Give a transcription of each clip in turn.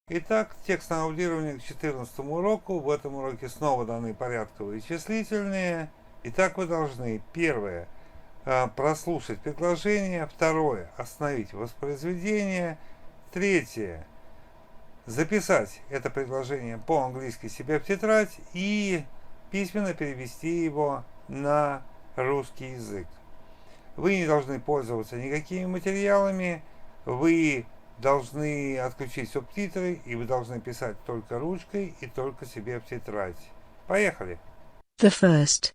Итак, текст на аудирование к 14 уроку. В этом уроке снова даны порядковые числительные. Итак, вы должны, первое, прослушать предложение, второе, остановить воспроизведение, третье, записать это предложение по-английски себе в тетрадь и письменно перевести его на русский язык. Вы не должны пользоваться никакими материалами, вы должны отключить субтитры, и вы должны писать только ручкой и только себе в тетрадь. Поехали! The first.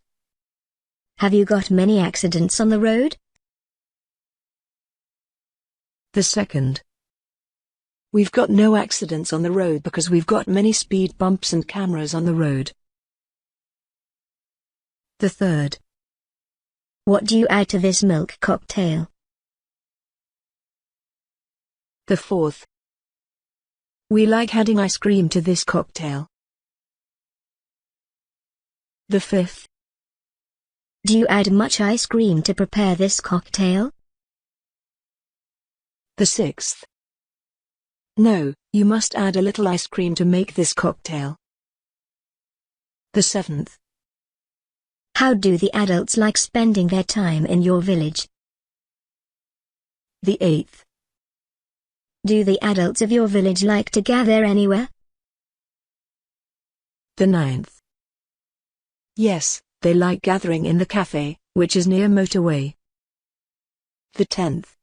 Have you got many accidents on the road? The second. We've got no accidents on the road because we've got many speed bumps and cameras on the road. The third. What do you add to this milk cocktail? The fourth. We like adding ice cream to this cocktail. The fifth. Do you add much ice cream to prepare this cocktail? The sixth. No, you must add a little ice cream to make this cocktail. The seventh. How do the adults like spending their time in your village? The eighth. Do the adults of your village like to gather anywhere? The ninth. Yes, they like gathering in the cafe, which is near motorway. The 10th.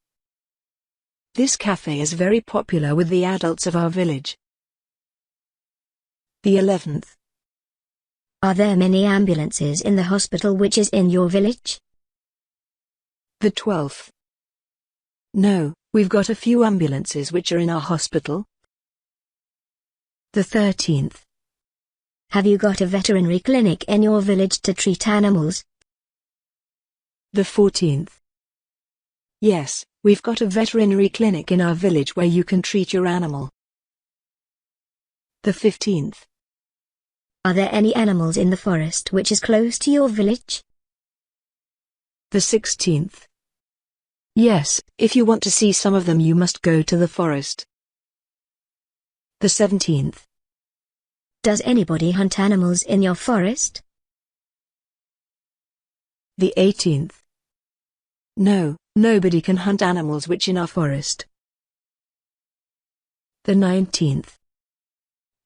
This cafe is very popular with the adults of our village. The 11th. Are there many ambulances in the hospital which is in your village? The 12th. No, we've got a few ambulances which are in our hospital. The 13th. Have you got a veterinary clinic in your village to treat animals? The 14th. Yes, we've got a veterinary clinic in our village where you can treat your animal. The 15th. Are there any animals in the forest which is close to your village? The 16th. Yes, if you want to see some of them you must go to the forest. The 17th. Does anybody hunt animals in your forest? The 18th. No, nobody can hunt animals which in our forest. The 19th.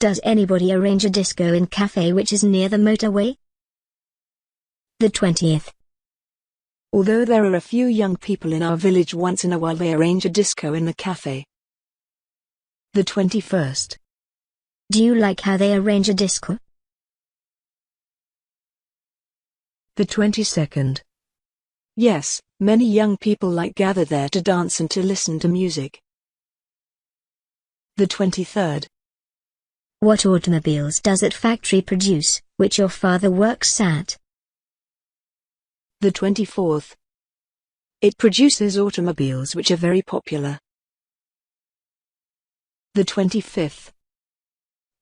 Does anybody arrange a disco in cafe which is near the motorway? The 20th. Although there are a few young people in our village, once in a while they arrange a disco in the cafe. The 21st. Do you like how they arrange a disco? The 22nd. Yes, many young people like gather there to dance and to listen to music. The 23rd. What automobiles does that factory produce, which your father works at? The 24th. It produces automobiles which are very popular. The 25th.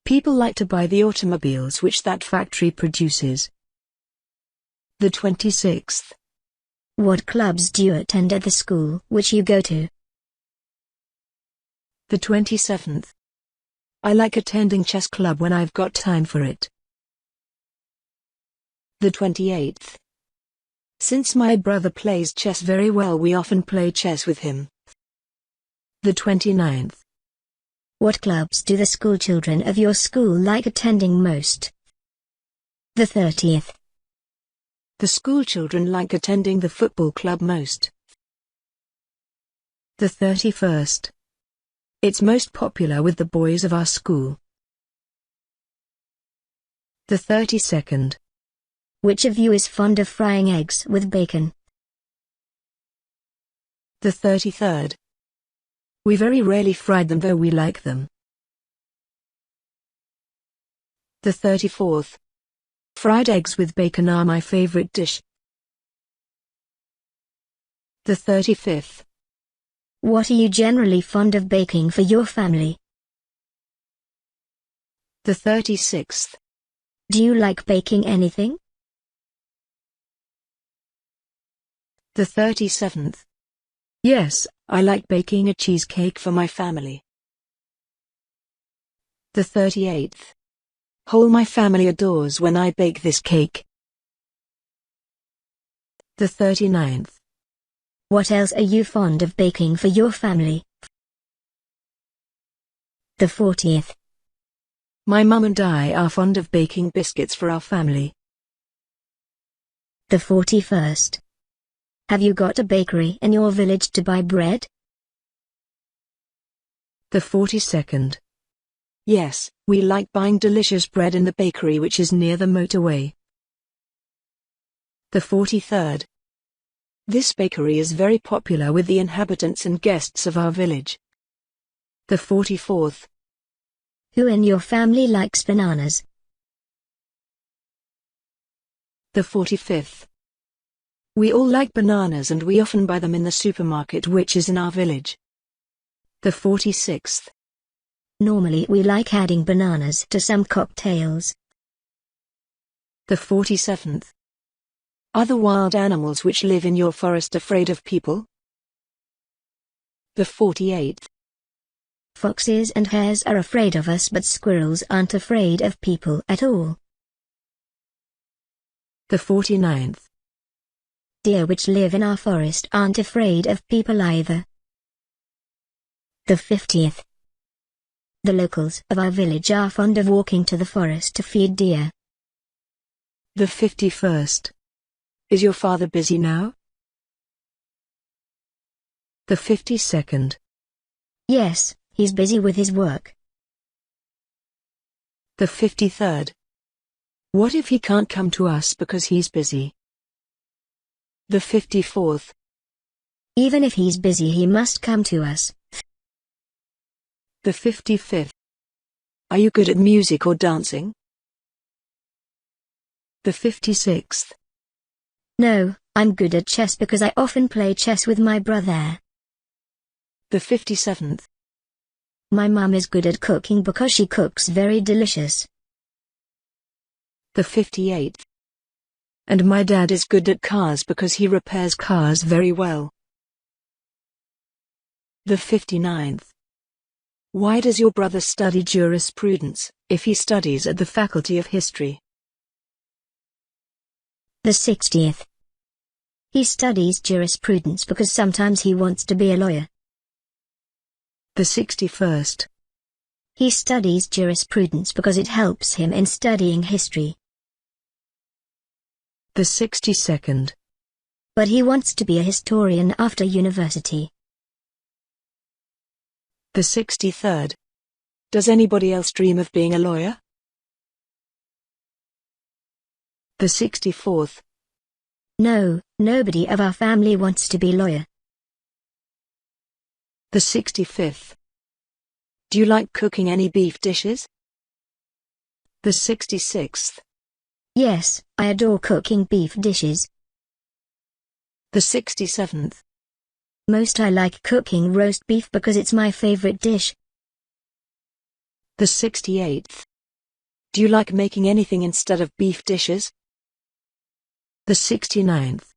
People like to buy the automobiles which that factory produces. The 26th. What clubs do you attend at the school which you go to? The 27th. I like attending chess club when I've got time for it. The 28th. Since my brother plays chess very well, we often play chess with him. The 29th. What clubs do the school children of your school like attending most? The 30th. The school children like attending the football club most. The 31st. It's most popular with the boys of our school. The 32nd. Which of you is fond of frying eggs with bacon? The 33rd. We very rarely fried them, though we like them. The 34th. Fried eggs with bacon are my favorite dish. The 35th. What are you generally fond of baking for your family? The 36th. Do you like baking anything? The 37th. Yes, I like baking a cheesecake for my family. The 38th. Whole my family adores when I bake this cake. The 39th. What else are you fond of baking for your family? The 40th. My mum and I are fond of baking biscuits for our family. The 41st. Have you got a bakery in your village to buy bread? The 42nd. Yes, we like buying delicious bread in the bakery which is near the motorway. The 43rd. This bakery is very popular with the inhabitants and guests of our village. The 44th. Who in your family likes bananas? The 45th. We all like bananas and we often buy them in the supermarket which is in our village. The 46th. Normally we like adding bananas to some cocktails. The 47th. Are the wild animals which live in your forest afraid of people? The 48th. Foxes and hares are afraid of us but squirrels aren't afraid of people at all. The 49th. Deer which live in our forest aren't afraid of people either. The 50th. The locals of our village are fond of walking to the forest to feed deer. The 51st. Is your father busy now? The 52nd. Yes, he's busy with his work. The 53rd. What if he can't come to us because he's busy? The 54th. Even if he's busy he must come to us. The 55th. Are you good at music or dancing? The 56th. No, I'm good at chess because I often play chess with my brother. The 57th. My mum is good at cooking because she cooks very delicious. The 58th. And my dad is good at cars because he repairs cars very well. The 59th. Why does your brother study jurisprudence, if he studies at the Faculty of History? The 60th. He studies jurisprudence because sometimes he wants to be a lawyer. The 61st. He studies jurisprudence because it helps him in studying history. The 62nd. But he wants to be a historian after university. The 63rd. Does anybody else dream of being a lawyer? The 64th. No, nobody of our family wants to be lawyer. The 65th. Do you like cooking any beef dishes? The 66th. Yes, I adore cooking beef dishes. The 67th. Most I like cooking roast beef because it's my favorite dish. The 68th. Do you like making anything instead of beef dishes? The 69th.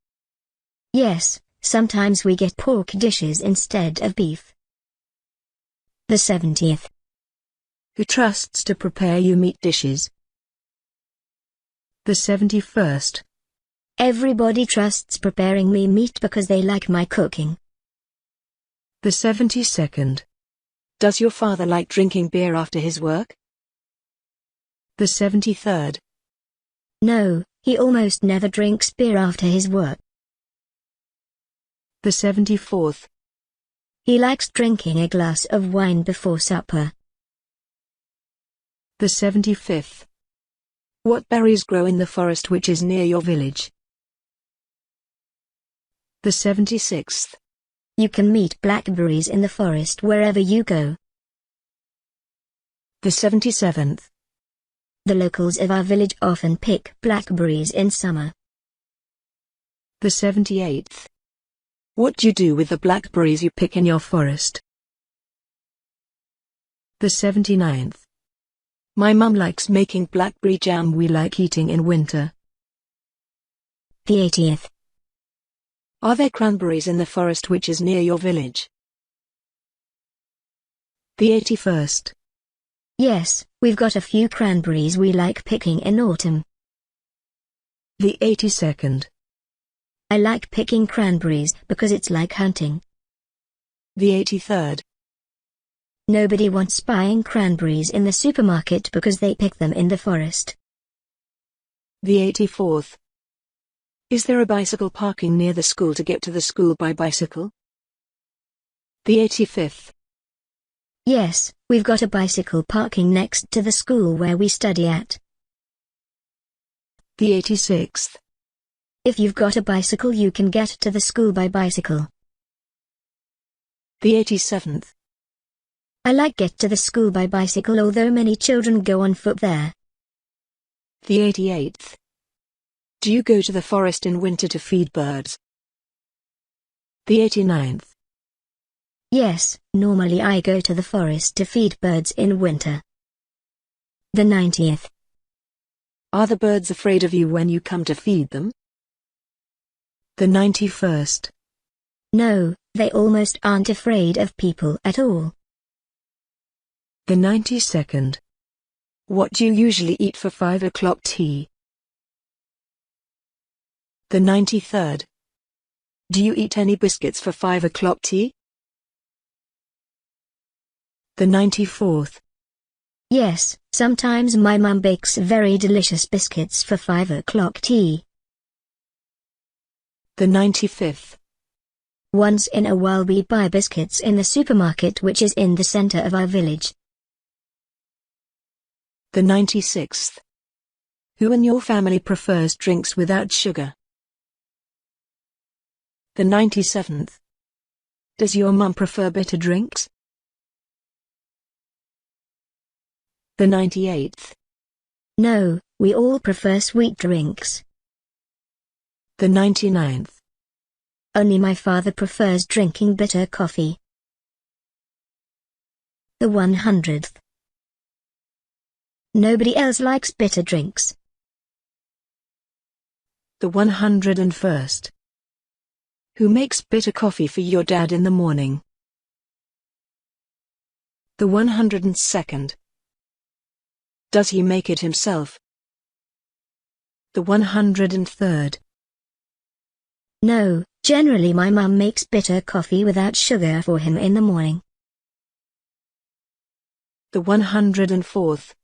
Yes, sometimes we get pork dishes instead of beef. The 70th. Who trusts to prepare you meat dishes? The 71st. Everybody trusts preparing me meat because they like my cooking. The 72nd. Does your father like drinking beer after his work? The 73rd. No, he almost never drinks beer after his work. The 74th. He likes drinking a glass of wine before supper. The 75th. What berries grow in the forest which is near your village? The 76th. You can meet blackberries in the forest wherever you go. The 77th. The locals of our village often pick blackberries in summer. The 78th. What do you do with the blackberries you pick in your forest? The 79th. My mum likes making blackberry jam we like eating in winter. The 80th. Are there cranberries in the forest which is near your village? The 81st. Yes, we've got a few cranberries we like picking in autumn. The 82nd. I like picking cranberries because it's like hunting. The 83rd. Nobody wants buying cranberries in the supermarket because they pick them in the forest. The 84th. Is there a bicycle parking near the school to get to the school by bicycle? The 85th. Yes, we've got a bicycle parking next to the school where we study at. The 86th. If you've got a bicycle you can get to the school by bicycle. The 87th. I like get to the school by bicycle although many children go on foot there. The 88th. Do you go to the forest in winter to feed birds? The 89th. Yes, normally I go to the forest to feed birds in winter. The 90th. Are the birds afraid of you when you come to feed them? The 91st. No, they almost aren't afraid of people at all. The 92nd. What do you usually eat for 5 o'clock tea? The 93rd. Do you eat any biscuits for 5 o'clock tea? The 94th. Yes, sometimes my mum bakes very delicious biscuits for 5 o'clock tea. The 95th. Once in a while we buy biscuits in the supermarket which is in the center of our village. The 96th. Who in your family prefers drinks without sugar? The 97th. Does your mum prefer bitter drinks? The 98th. No, we all prefer sweet drinks. The 99th. Only my father prefers drinking bitter coffee. The 100th. Nobody else likes bitter drinks. The 101st. Who makes bitter coffee for your dad in the morning? The 102nd. Does he make it himself? The 103rd. No, generally my mum makes bitter coffee without sugar for him in the morning. The 104th.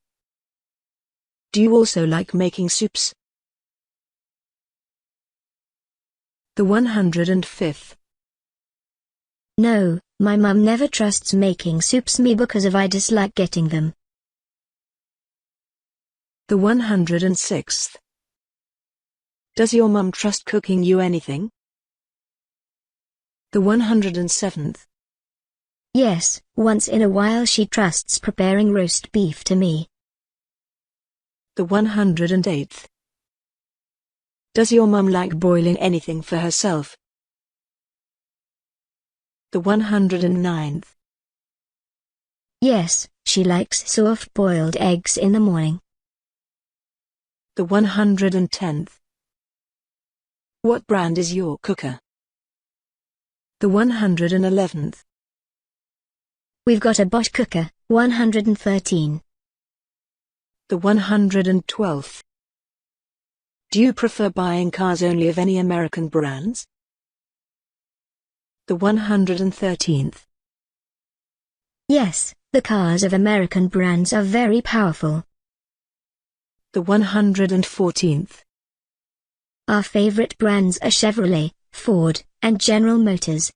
Do you also like making soups? The 105th. No, my mum never trusts making soups me because of I dislike getting them. The 106th. Does your mum trust cooking you anything? The 107th. Yes, once in a while she trusts preparing roast beef to me. The 108th. Does your mum like boiling anything for herself? The 109th. Yes, she likes soft-boiled eggs in the morning. The 110th. What brand is your cooker? The 111th. We've got a Bosch cooker, 113. The 112th. Do you prefer buying cars only of any American brands? The 113th. Yes, the cars of American brands are very powerful. The 114th. Our favorite brands are Chevrolet, Ford, and General Motors.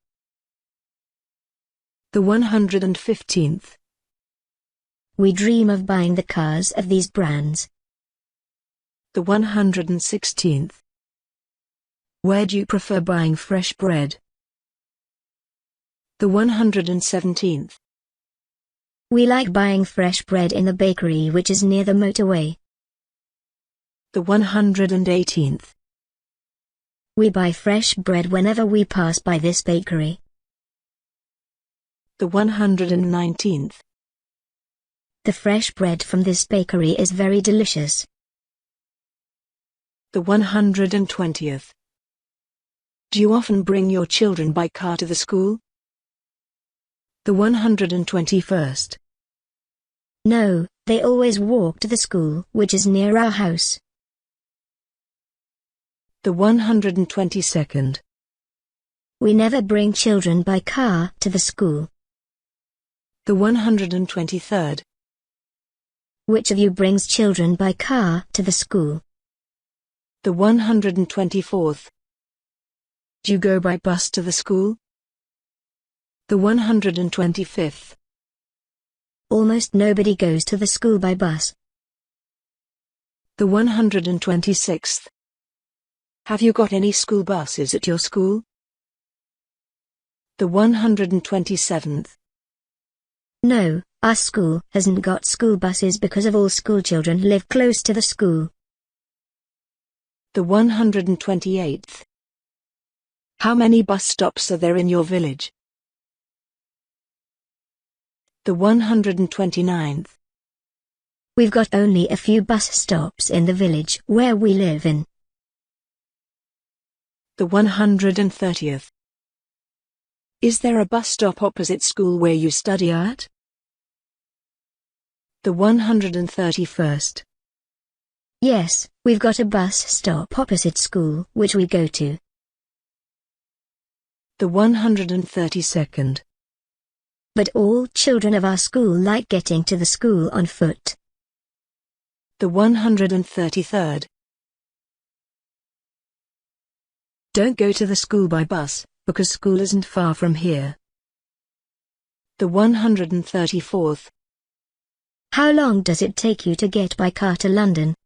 The 115th. We dream of buying the cars of these brands. The 116th. Where do you prefer buying fresh bread? The 117th. We like buying fresh bread in the bakery which is near the motorway. The 118th. We buy fresh bread whenever we pass by this bakery. The 119th. The fresh bread from this bakery is very delicious. The 120th. Do you often bring your children by car to the school? The 121st. No, they always walk to the school which is near our house. The 122nd. We never bring children by car to the school. The 123rd. Which of you brings children by car to the school? The 124th. Do you go by bus to the school? The 125th. Almost nobody goes to the school by bus. The 126th. Have you got any school buses at your school? The 127th. No, our school hasn't got school buses because of all school children live close to the school. The 128th. How many bus stops are there in your village? The 129th. We've got only a few bus stops in the village where we live in. The 130th. Is there a bus stop opposite school where you study at? The 131st. Yes, we've got a bus stop opposite school which we go to. The 132nd. But all children of our school like getting to the school on foot. The 133rd. Don't go to the school by bus, because school isn't far from here. The 134th. How long does it take you to get by car to London?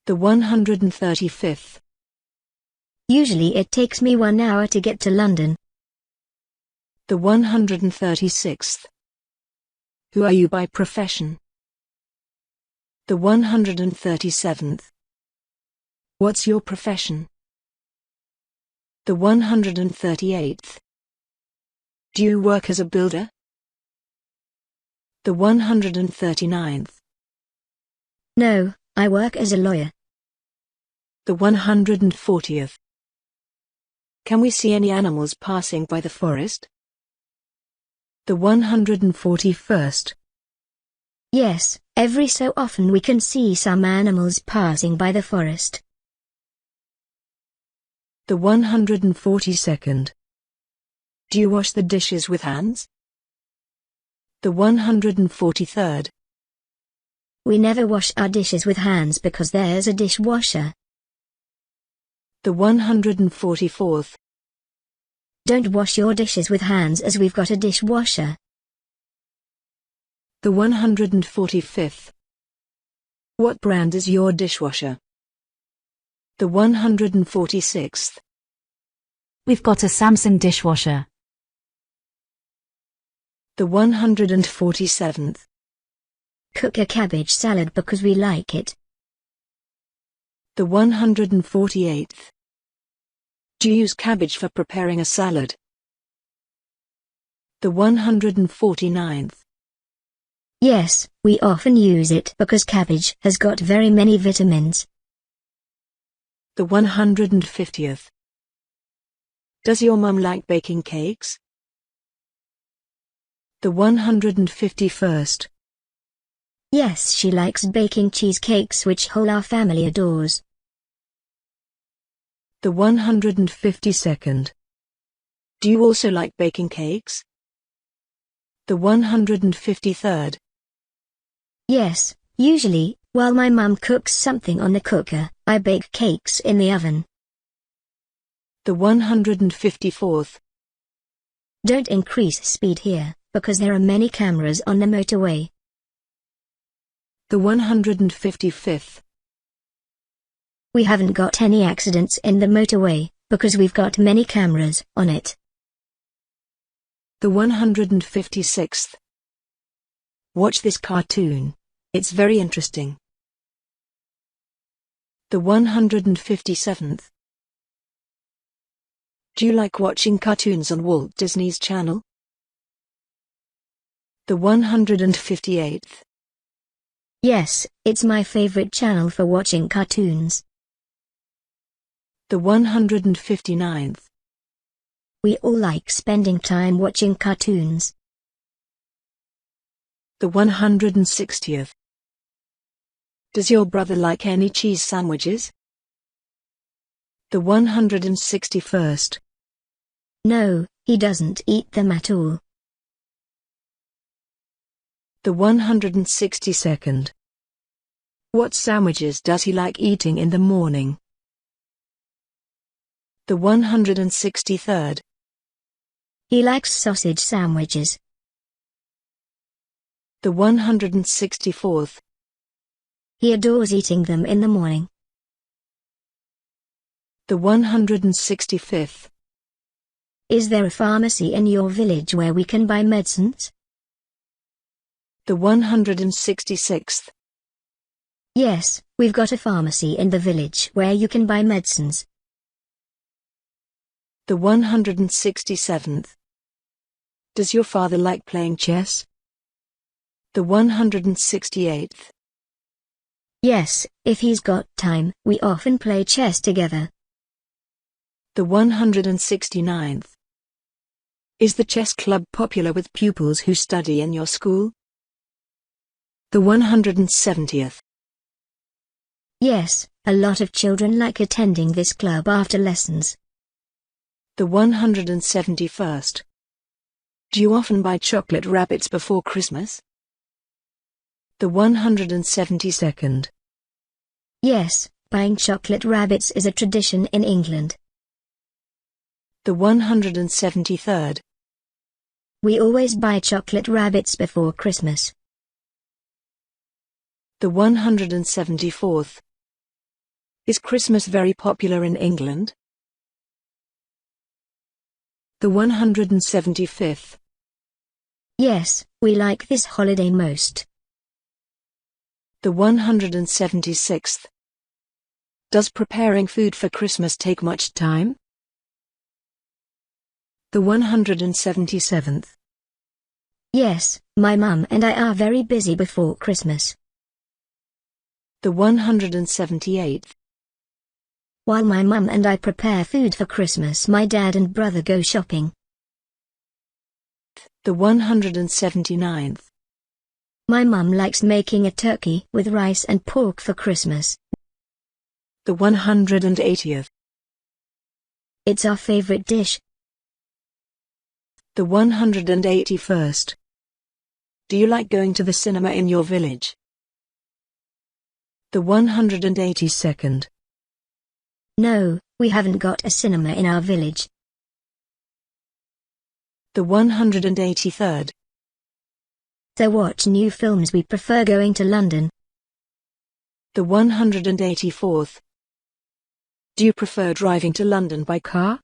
The 135th. Usually it takes me 1 hour to get to London. The 136th. Who are you by profession? The 137th. What's your profession? The 138th. Do you work as a builder? The 139th. No, I work as a lawyer. The 140th. Can we see any animals passing by the forest? The 141st. Yes, every so often we can see some animals passing by the forest. The 142nd. Do you wash the dishes with hands? The 143rd. We never wash our dishes with hands because there's a dishwasher. The 144th. Don't wash your dishes with hands as we've got a dishwasher. The 145th. What brand is your dishwasher? The 146th. We've got a Samsung dishwasher. The 147th. Cook a cabbage salad because we like it. The 148th. Do you use cabbage for preparing a salad? The 149th. Yes, we often use it because cabbage has got very many vitamins. The 150th. Does your mum like baking cakes? The 151st. Yes, she likes baking cheesecakes which whole our family adores. The 152nd. Do you also like baking cakes? The 153rd. Yes, usually, while my mum cooks something on the cooker, I bake cakes in the oven. The 154th. Don't increase speed here, because there are many cameras on the motorway. The 155th. We haven't got any accidents in the motorway, because we've got many cameras on it. The 156th. Watch this cartoon. It's very interesting. The 157th. Do you like watching cartoons on Walt Disney's Channel? The 158th. Yes, it's my favorite channel for watching cartoons. The 159th. We all like spending time watching cartoons. The 160th. Does your brother like any cheese sandwiches? The 161st. No, he doesn't eat them at all. The 162nd. What sandwiches does he like eating in the morning? The 163rd. He likes sausage sandwiches. The 164th. He adores eating them in the morning. The 165th. Is there a pharmacy in your village where we can buy medicines? The 166th. Yes, we've got a pharmacy in the village where you can buy medicines. The 167th. Does your father like playing chess? The 168th. Yes, if he's got time, we often play chess together. The 169th. Is the chess club popular with pupils who study in your school? The 170th. Yes, a lot of children like attending this club after lessons. The 171st. Do you often buy chocolate rabbits before Christmas? The 172nd. Yes, buying chocolate rabbits is a tradition in England. The 173rd. We always buy chocolate rabbits before Christmas. The 174th. Is Christmas very popular in England? The 175th. Yes, we like this holiday most. The 176th. Does preparing food for Christmas take much time? The 177th. Yes, my mum and I are very busy before Christmas. The 178th. While my mum and I prepare food for Christmas, my dad and brother go shopping. The 179th. My mum likes making a turkey with rice and pork for Christmas. The 180th. It's our favorite dish. The 181st. Do you like going to the cinema in your village? The 182nd. No, we haven't got a cinema in our village. The 183rd. To watch new films we prefer going to London. The 184th. Do you prefer driving to London by car?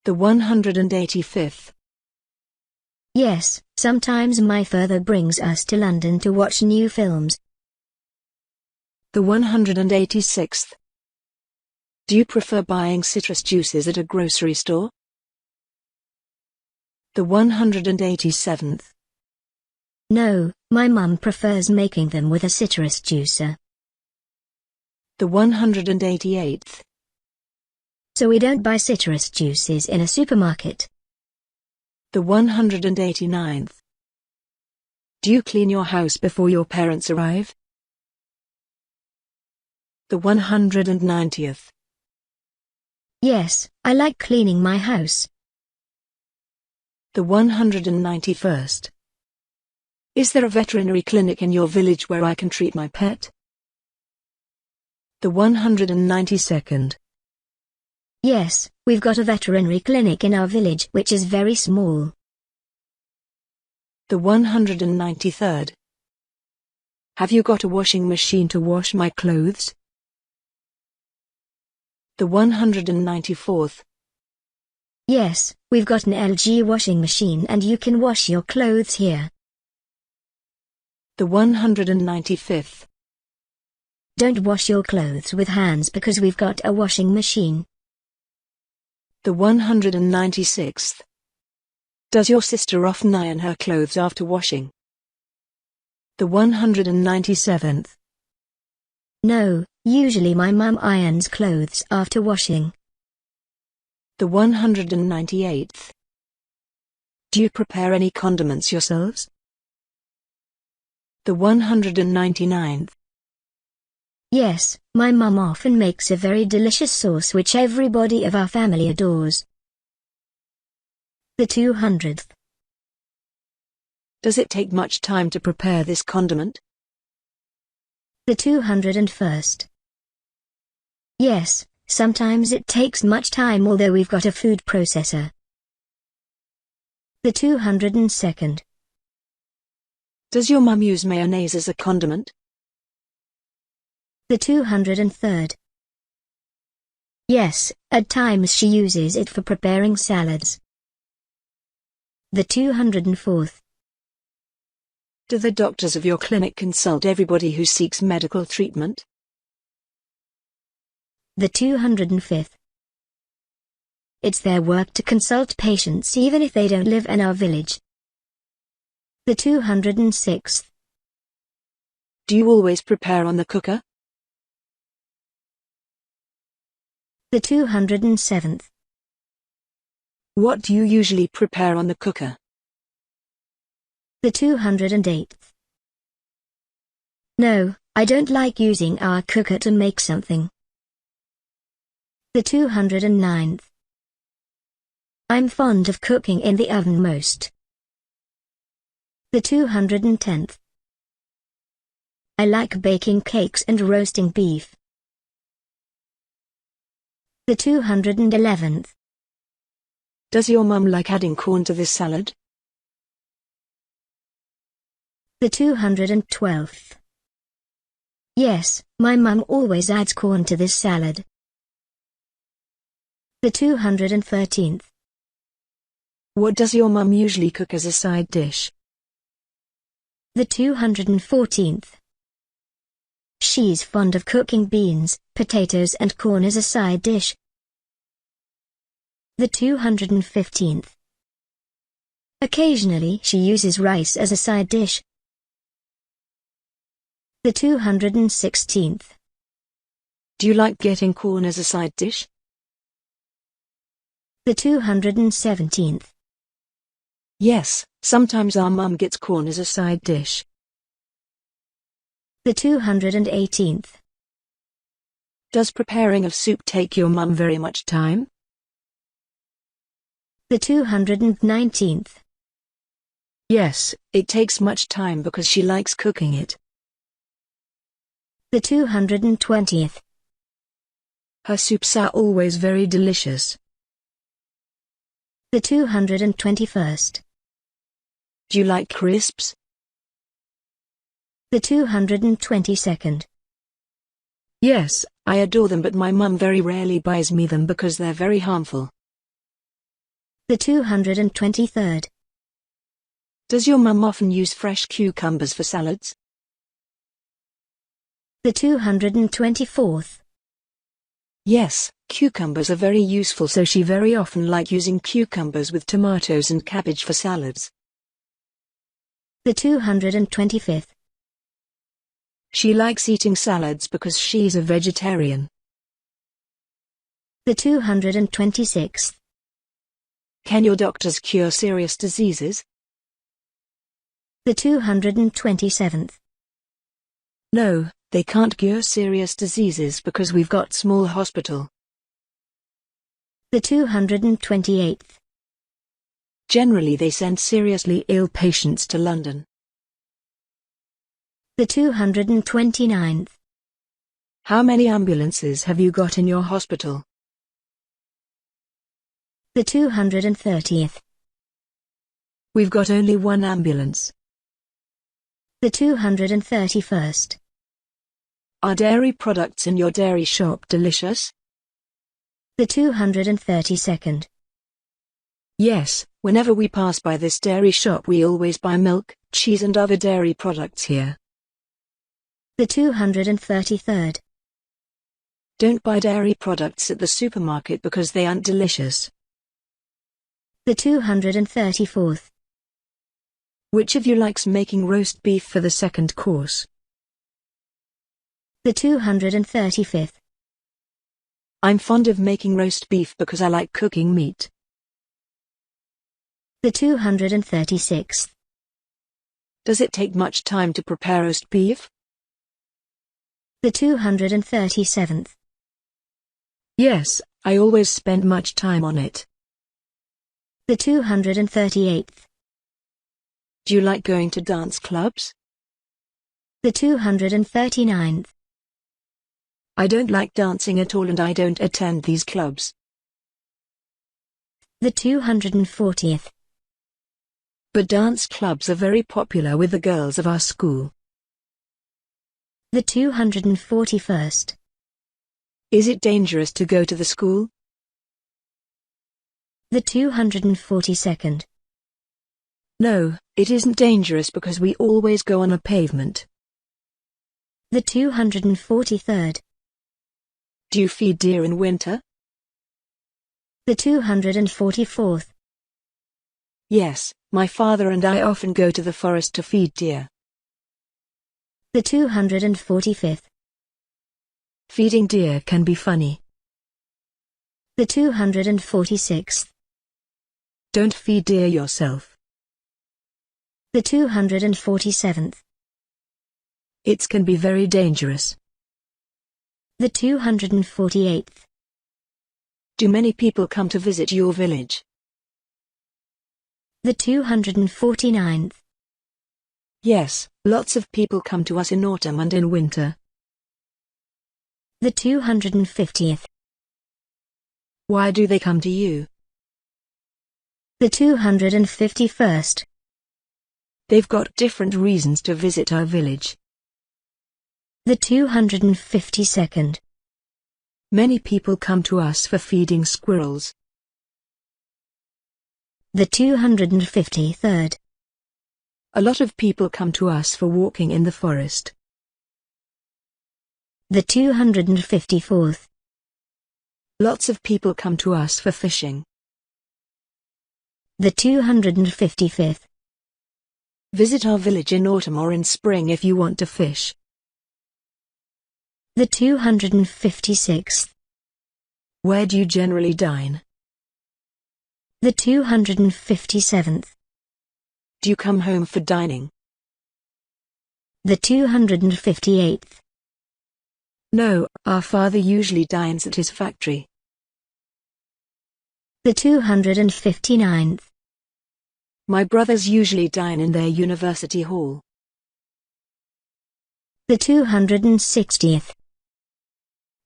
The 185th. Yes, sometimes my father brings us to London to watch new films. The 186th. Do you prefer buying citrus juices at a grocery store? The 187th. No, my mum prefers making them with a citrus juicer. The 188th. So we don't buy citrus juices in a supermarket. The 189th. Do you clean your house before your parents arrive? The 190th. Yes, I like cleaning my house. The 191st. Is there a veterinary clinic in your village where I can treat my pet? The 192nd. Yes, we've got a veterinary clinic in our village which is very small. The 193rd. Have you got a washing machine to wash my clothes? The 194th. Yes, we've got an LG washing machine and you can wash your clothes here. The 195th. Don't wash your clothes with hands because we've got a washing machine. The 196th. Does your sister often iron her clothes after washing? The 197th. No, usually my mum irons clothes after washing. The 198th. Do you prepare any condiments yourselves? The 199th. Yes, my mum often makes a very delicious sauce which everybody of our family adores. The 200th. Does it take much time to prepare this condiment? The 201st. Yes, sometimes it takes much time although we've got a food processor. The 202nd. Does your mum use mayonnaise as a condiment? The 203rd. Yes, at times she uses it for preparing salads. The 204th. Do the doctors of your clinic consult everybody who seeks medical treatment? The 205th. It's their work to consult patients even if they don't live in our village. The 206th. Do you always prepare on the cooker? The 207th. What do you usually prepare on the cooker? The 208th. No, I don't like using our cooker to make something. The 209th. I'm fond of cooking in the oven most. The 210th. I like baking cakes and roasting beef. The 211th. Does your mum like adding corn to this salad? The 212th. Yes, my mum always adds corn to this salad. The 213th. What does your mum usually cook as a side dish? The 214th. She's fond of cooking beans, potatoes and corn as a side dish. The 215th. Occasionally she uses rice as a side dish. The 216th. Do you like getting corn as a side dish? The 217th. Yes, sometimes our mum gets corn as a side dish. The 218th. Does preparing of soup take your mum very much time? The 219th. Yes, it takes much time because she likes cooking it. The 220th. Her soups are always very delicious. The 221st. Do you like crisps? The 222nd. Yes, I adore them, but my mum very rarely buys me them because they're very harmful. The 223rd. Does your mum often use fresh cucumbers for salads? The 224th. Yes, cucumbers are very useful, so she very often like using cucumbers with tomatoes and cabbage for salads. The 225th. She likes eating salads because she's a vegetarian. The 226th. Can your doctors cure serious diseases? The 227th. No, they can't cure serious diseases because we've got small hospital. The 228th. Generally they send seriously ill patients to London. The 229th. How many ambulances have you got in your hospital? The 230th. We've got only one ambulance. The 231st. Are dairy products in your dairy shop delicious? The 232nd. Yes, whenever we pass by this dairy shop we always buy milk, cheese and other dairy products here. The 233rd. Don't buy dairy products at the supermarket because they aren't delicious. The 234th. Which of you likes making roast beef for the second course? The 235th. I'm fond of making roast beef because I like cooking meat. The 236th. Does it take much time to prepare roast beef? The 237th. Yes, I always spend much time on it. The 238th. Do you like going to dance clubs? The 239th. I don't like dancing at all and I don't attend these clubs. The 240th. But dance clubs are very popular with the girls of our school. The 241st. Is it dangerous to go to the school? The 242nd. No, it isn't dangerous because we always go on a pavement. The 243rd. Do you feed deer in winter? The 244th. Yes, my father and I often go to the forest to feed deer. The 245th. Feeding deer can be funny. The 246th. Don't feed deer yourself. The 247th. It can be very dangerous. The 248th. Do many people come to visit your village? The 249th. Yes, lots of people come to us in autumn and in winter. The 250th. Why do they come to you? The 251st. They've got different reasons to visit our village. The 252nd. Many people come to us for feeding squirrels. The 253rd. A lot of people come to us for walking in the forest. The 254th. Lots of people come to us for fishing. The 255th. Visit our village in autumn or in spring if you want to fish. The 256th. Where do you generally dine? The 257th. Do you come home for dining? The 258th. No, our father usually dines at his factory. The 259th. My brothers usually dine in their university hall. The 260th.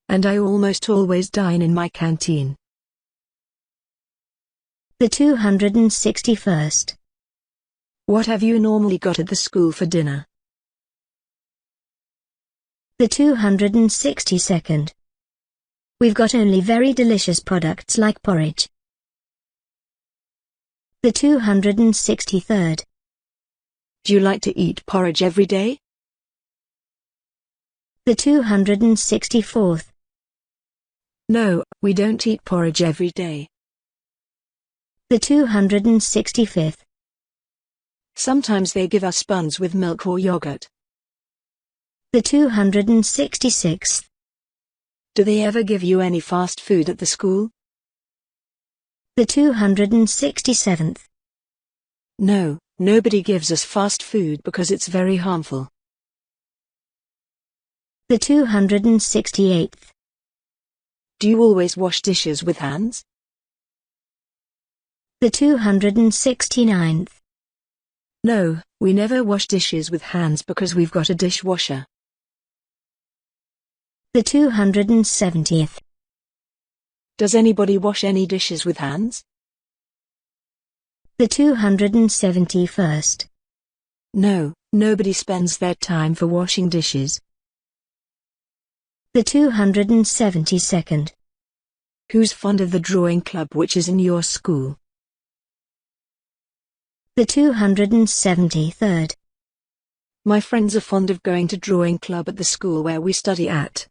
And I almost always dine in my canteen. The 261st. What have you normally got at the school for dinner? The 262nd. We've got only very delicious products like porridge. The 263rd. Do you like to eat porridge every day? The 264th. No, we don't eat porridge every day. The 265th. Sometimes they give us buns with milk or yogurt. The 266th. Do they ever give you any fast food at the school? The 267th. No, nobody gives us fast food because it's very harmful. The 268th. Do you always wash dishes with hands? The 269th. No, we never wash dishes with hands because we've got a dishwasher. The 270th. Does anybody wash any dishes with hands? The 271st. No, nobody spends their time for washing dishes. The 272nd. Who's fond of the drawing club which is in your school? The 273rd. My friends are fond of going to drawing club at the school where we study at.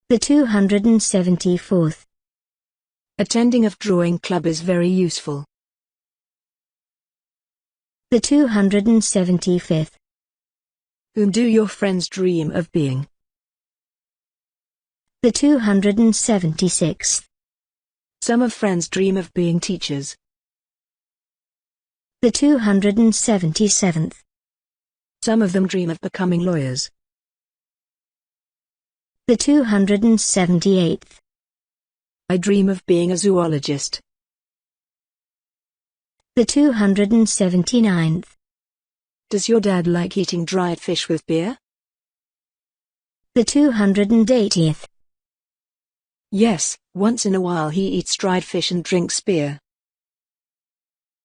The 274th. Attending of drawing club is very useful. The 275th. Whom do your friends dream of being? The 276th. Some of friends dream of being teachers. The 277th. Some of them dream of becoming lawyers. The 278th. I dream of being a zoologist. The 279th. Does your dad like eating dried fish with beer? The 280th. Yes, once in a while he eats dried fish and drinks beer.